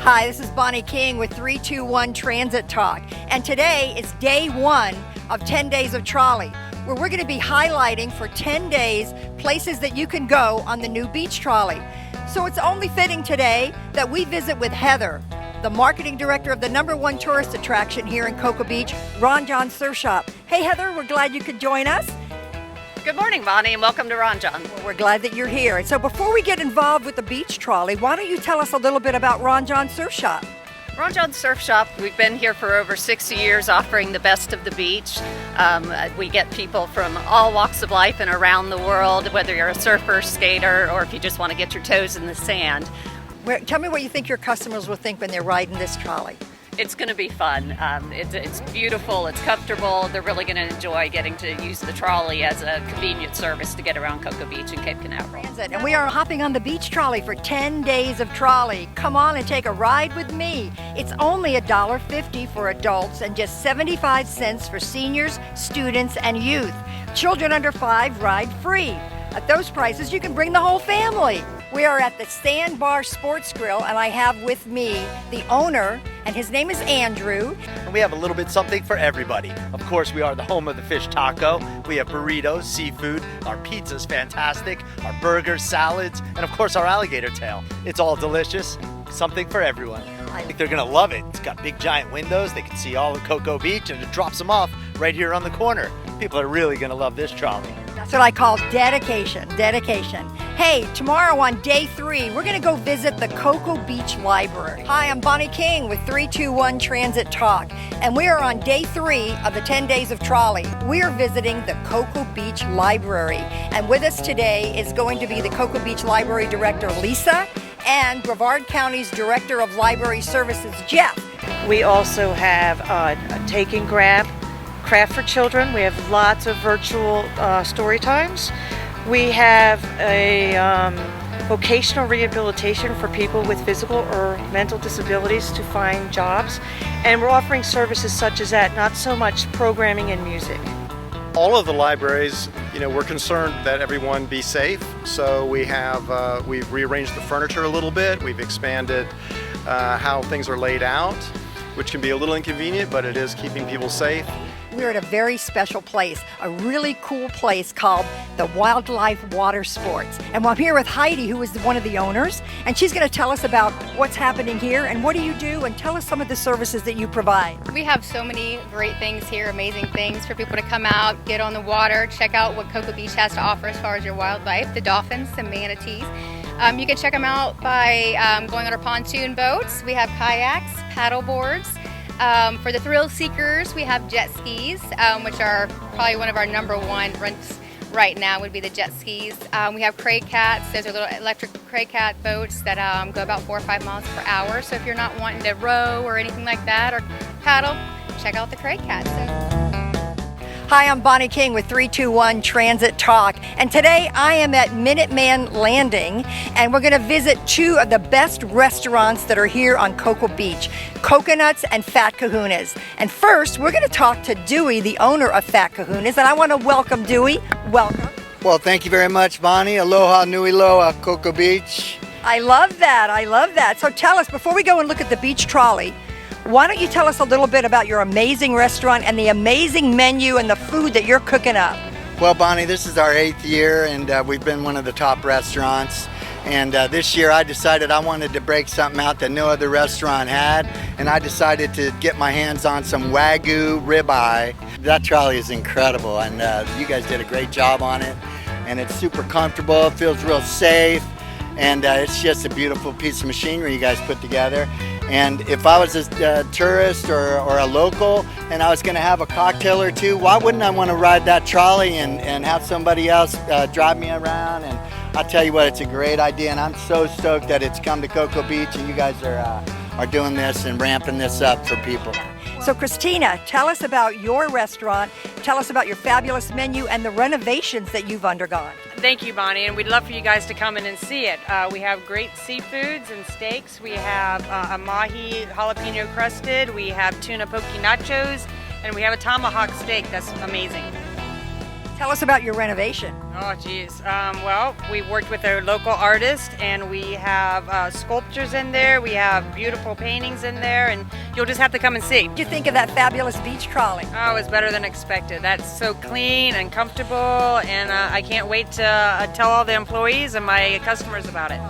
Hi, this is Bonnie King with 321 Transit Talk, and today is day one of 10 days of Trolley, where we're going to be highlighting for 10 days places that you can go on the new beach trolley. So it's only fitting today that we visit with Heather, the marketing director of the #1 tourist attraction here in Cocoa Beach, Ron John Surf Shop. Hey Heather, we're glad you could join us. Good morning, Bonnie, and welcome to Ron John. Well, we're glad that you're here. And so before we get involved with the beach trolley, why don't you tell us a little bit about Ron John Surf Shop? Ron John Surf Shop, we've been here for over 60 years offering the best of the beach. We get people from all walks of life and around the world, whether you're a surfer, skater, or if you just want to get your toes in the sand. Tell me what you think your customers will think when they're riding this trolley. It's going to be fun. It's beautiful, it's comfortable. They're really going to enjoy getting to use the trolley as a convenient service to get around Cocoa Beach and Cape Canaveral. And we are hopping on the beach trolley for 10 days of trolley. Come on and take a ride with me. It's only $1.50 for adults and just 75 cents for seniors, students, and youth. Children under 5 ride free. At those prices, you can bring the whole family. We are at the SANDBAR Sports Grill, and I have with me the owner, and his name is Andrew. And we have a little bit something for everybody. Of course, we are the home of the fish taco. We have burritos, seafood, our pizza's fantastic, our burgers, salads, and of course our alligator tail. It's all delicious, something for everyone. I think they're gonna love it. It's got big giant windows, they can see all of Cocoa Beach, and it drops them off right here on the corner. People are really gonna love this trolley. That's what I call dedication. Hey, tomorrow on day 3, we're going to go visit the Cocoa Beach Library. Hi, I'm Bonnie King with 321 Transit Talk, and we are on day 3 of the 10 days of trolley. We are visiting the Cocoa Beach Library, and with us today is going to be the Cocoa Beach Library Director, Lisa, and Brevard County's Director of Library Services, Jeff. We also have a take and grab craft for children. We have lots of virtual story times. We have a vocational rehabilitation for people with physical or mental disabilities to find jobs. And we're offering services such as that, not so much programming and music. All of the libraries, we're concerned that everyone be safe. So we've rearranged the furniture a little bit. We've expanded how things are laid out, which can be a little inconvenient, but it is keeping people safe. We're at a very special place, a really cool place called the Wildlife Water Sports. And I'm here with Heidi, who is one of the owners, and she's going to tell us about what's happening here and what do you do, and tell us some of the services that you provide. We have so many great things here, amazing things for people to come out, get on the water, check out what Cocoa Beach has to offer as far as your wildlife, the dolphins, the manatees. You can check them out by going on our pontoon boats. We have kayaks, paddle boards. For the thrill seekers, we have jet skis, which are probably one of our #1 rents right now would be the jet skis. We have cray cats. Those are little electric cray cat boats that go about 4 or 5 miles per hour. So if you're not wanting to row or anything like that or paddle, check out the cray cats. Hi, I'm Bonnie King with 321 Transit Talk, and today I am at Minuteman Landing, and we're going to visit 2 of the best restaurants that are here on Cocoa Beach, Coconuts and Fat Kahuna's. And first, we're going to talk to Dewey, the owner of Fat Kahuna's, and I want to welcome Dewey. Welcome. Well, thank you very much, Bonnie. Aloha, nui loa, Cocoa Beach. I love that. So tell us, before we go and look at the beach trolley, why don't you tell us a little bit about your amazing restaurant and the amazing menu and the food that you're cooking up? Well, Bonnie, this is our 8th year, and we've been one of the top restaurants. And this year I decided I wanted to break something out that no other restaurant had, and I decided to get my hands on some Wagyu ribeye. That trolley is incredible, and you guys did a great job on it. And it's super comfortable, it feels real safe, and it's just a beautiful piece of machinery you guys put together. And if I was a tourist or a local and I was going to have a cocktail or 2, why wouldn't I want to ride that trolley and have somebody else drive me around? And I'll tell you what, it's a great idea, and I'm so stoked that it's come to Cocoa Beach and you guys are doing this and ramping this up for people. So Christina, tell us about your restaurant, tell us about your fabulous menu and the renovations that you've undergone. Thank you, Bonnie, and we'd love for you guys to come in and see it. We have great seafoods and steaks. We have a mahi jalapeno crusted. We have tuna poke nachos, and we have a tomahawk steak that's amazing. Tell us about your renovation. Oh, geez. Well, we worked with a local artist, and we have sculptures in there. We have beautiful paintings in there, and you'll just have to come and see. What do you think of that fabulous beach trolley? Oh, it was better than expected. That's so clean and comfortable, and I can't wait to tell all the employees and my customers about it.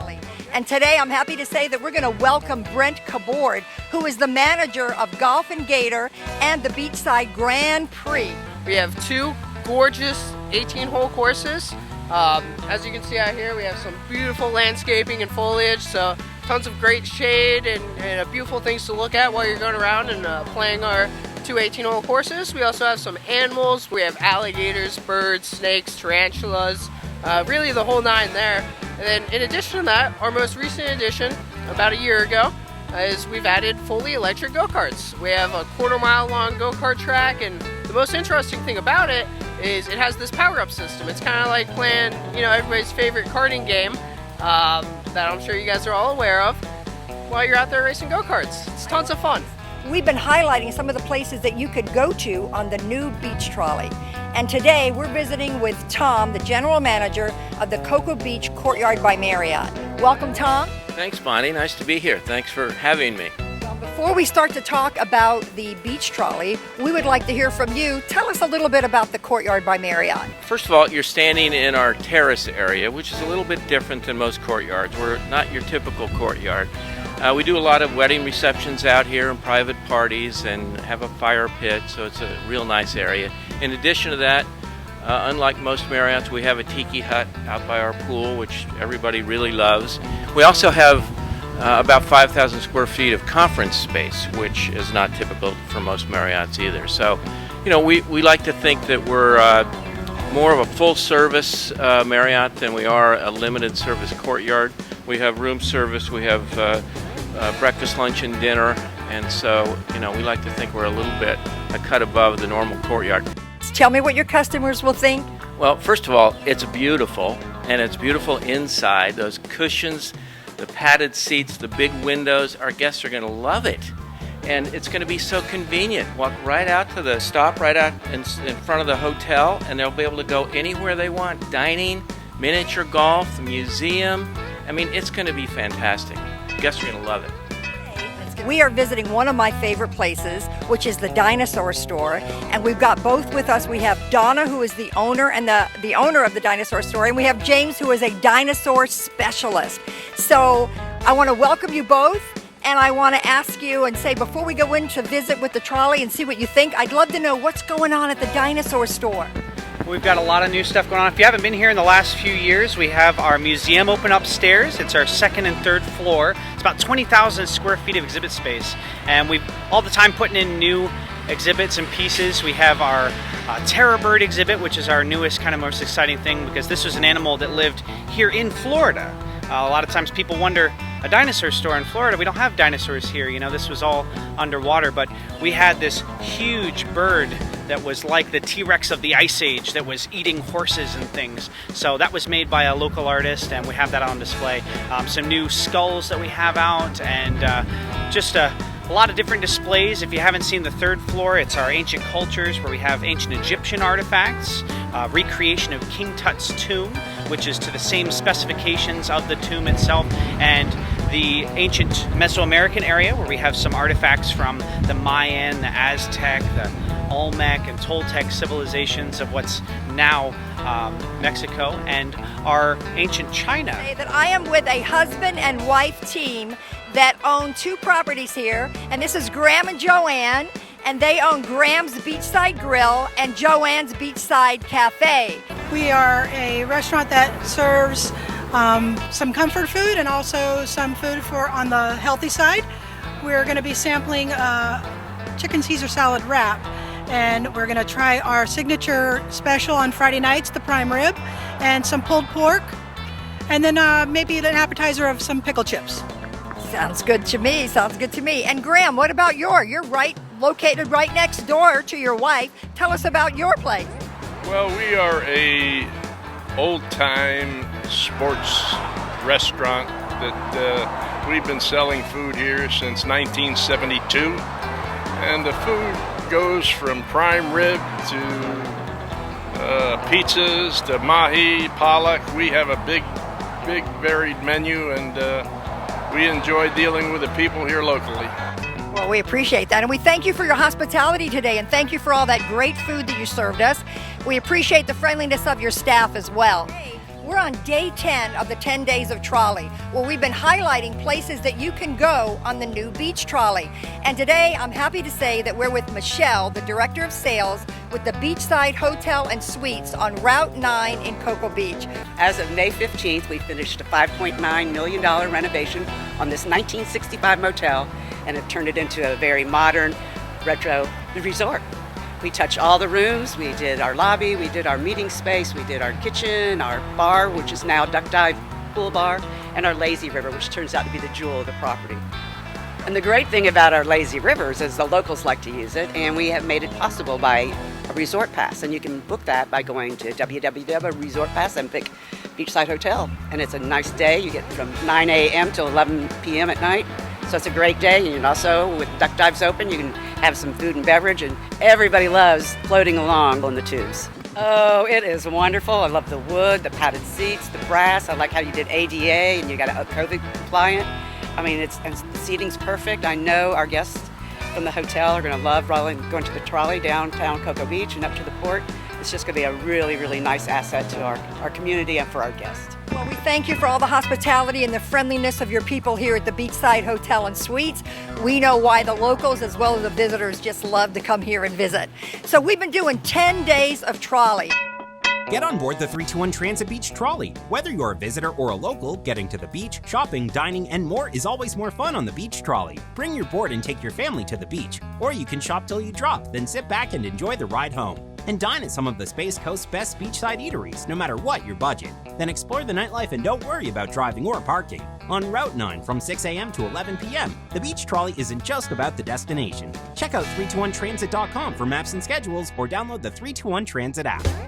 And today I'm happy to say that we're going to welcome Brent Cabord, who is the manager of Golf and Gator and the Beachside Grand Prix. We have 2 gorgeous 18-hole courses. As you can see out here, we have some beautiful landscaping and foliage, so tons of great shade and beautiful things to look at while you're going around and playing our 2 18-hole courses. We also have some animals. We have alligators, birds, snakes, tarantulas, really the whole 9 there. And then in addition to that, our most recent addition, about a year ago, is we've added fully electric go-karts. We have a 1/4 mile long go-kart track, and the most interesting thing about it is it has this power-up system. It's kind of like playing, everybody's favorite karting game that I'm sure you guys are all aware of while you're out there racing go-karts. It's tons of fun. We've been highlighting some of the places that you could go to on the new beach trolley. And today we're visiting with Tom, the general manager of the Cocoa Beach Courtyard by Marriott. Welcome, Tom. Thanks, Bonnie. Nice to be here. Thanks for having me. Before we start to talk about the beach trolley, we would like to hear from you. Tell us a little bit about the Courtyard by Marriott. First of all, you're standing in our terrace area, which is a little bit different than most courtyards. We're not your typical courtyard. We do a lot of wedding receptions out here and private parties and have a fire pit, so it's a real nice area. In addition to that, unlike most Marriotts, we have a tiki hut out by our pool, which everybody really loves. We also have about 5,000 square feet of conference space, which is not typical for most Marriotts either. So, we like to think that we're more of a full-service Marriott than we are a limited-service courtyard. We have room service, we have breakfast, lunch, and dinner, and so, we like to think we're a little bit a cut above the normal courtyard. Tell me what your customers will think. Well, first of all, it's beautiful, and it's beautiful inside. Those cushions, the padded seats, the big windows, our guests are going to love it. And it's going to be so convenient. Walk right out to the stop, right out in front of the hotel, and they'll be able to go anywhere they want. Dining, miniature golf, the museum. I mean, it's going to be fantastic. Guests are going to love it. We are visiting one of my favorite places, which is the Dinosaur Store, and we've got both with us. We have Donna, who is the owner and the owner of the Dinosaur Store, and we have James, who is a dinosaur specialist. So I want to welcome you both, and I want to ask you and say, before we go in to visit with the trolley and see what you think, I'd love to know what's going on at the Dinosaur Store. We've got a lot of new stuff going on. If you haven't been here in the last few years, we have our museum open upstairs. It's our 2nd and 3rd floor. It's about 20,000 square feet of exhibit space. And we've all the time putting in new exhibits and pieces. We have our terror bird exhibit, which is our newest, kind of most exciting thing, because this was an animal that lived here in Florida. A lot of times people wonder, a dinosaur store in Florida, we don't have dinosaurs here. This was all underwater, but we had this huge bird that was like the T-Rex of the Ice Age that was eating horses and things. So that was made by a local artist, and we have that on display. Some new skulls that we have out, and just a lot of different displays. If you haven't seen the 3rd floor, it's our ancient cultures, where we have ancient Egyptian artifacts, recreation of King Tut's tomb, which is to the same specifications of the tomb itself, and the ancient Mesoamerican area, where we have some artifacts from the Mayan, the Aztec, the Olmec and Toltec civilizations of what's now Mexico, and our ancient China. That I am with a husband and wife team that own 2 properties here, and this is Graham and Joanne, and they own Graham's Beachside Grill and Joanne's Beachside Cafe. We are a restaurant that serves some comfort food and also some food on the healthy side. We're going to be sampling chicken Caesar salad wrap, and we're going to try our signature special on Friday nights, the prime rib, and some pulled pork, and then maybe an appetizer of some pickle chips. Sounds good to me. Sounds good to me. And Graham, what about you're located right next door to your wife. Tell us about your place. Well, we are a old-time sports restaurant that we've been selling food here since 1972, and the food goes from prime rib to pizzas to mahi, pollock. We have a big varied menu, and we enjoy dealing with the people here locally. Well, we appreciate that, and we thank you for your hospitality today, and thank you for all that great food that you served us. We appreciate the friendliness of your staff as well. We're on day 10 of the 10 days of Trolley, where we've been highlighting places that you can go on the new beach trolley. And today, I'm happy to say that we're with Michelle, the Director of Sales with the Beachside Hotel and Suites on Route 9 in Cocoa Beach. As of May 15th, we finished a $5.9 million renovation on this 1965 motel and have turned it into a very modern, retro resort. We touched all the rooms, we did our lobby, we did our meeting space, we did our kitchen, our bar, which is now Duck Dive Pool Bar, and our lazy river, which turns out to be the jewel of the property. And the great thing about our lazy rivers is the locals like to use it, and we have made it possible by a resort pass, and you can book that by going to www.resortpass and pick Beachside Hotel. And it's a nice day. You get from 9 a.m. till 11 p.m. at night. So it's a great day, and also with duck dives open, you can have some food and beverage, and everybody loves floating along on the tubes. Oh, it is wonderful. I love the wood, the padded seats, the brass. I like how you did ADA and you got it COVID compliant. I mean, and the seating's perfect. I know our guests from the hotel are going to love going to the trolley downtown Cocoa Beach and up to the port. It's just going to be a really, really nice asset to our community and for our guests. Well, we thank you for all the hospitality and the friendliness of your people here at the Beachside Hotel and Suites. We know why the locals as well as the visitors just love to come here and visit. So we've been doing 10 days of trolley. Get on board the 321 Transit Beach Trolley. Whether you're a visitor or a local, getting to the beach, shopping, dining, and more is always more fun on the Beach Trolley. Bring your board and take your family to the beach. Or you can shop till you drop, then sit back and enjoy the ride home. And dine at some of the Space Coast's best beachside eateries, no matter what your budget. Then explore the nightlife and don't worry about driving or parking. On Route 9 from 6 a.m. to 11 p.m., the Beach Trolley isn't just about the destination. Check out 321transit.com for maps and schedules or download the 321 Transit app.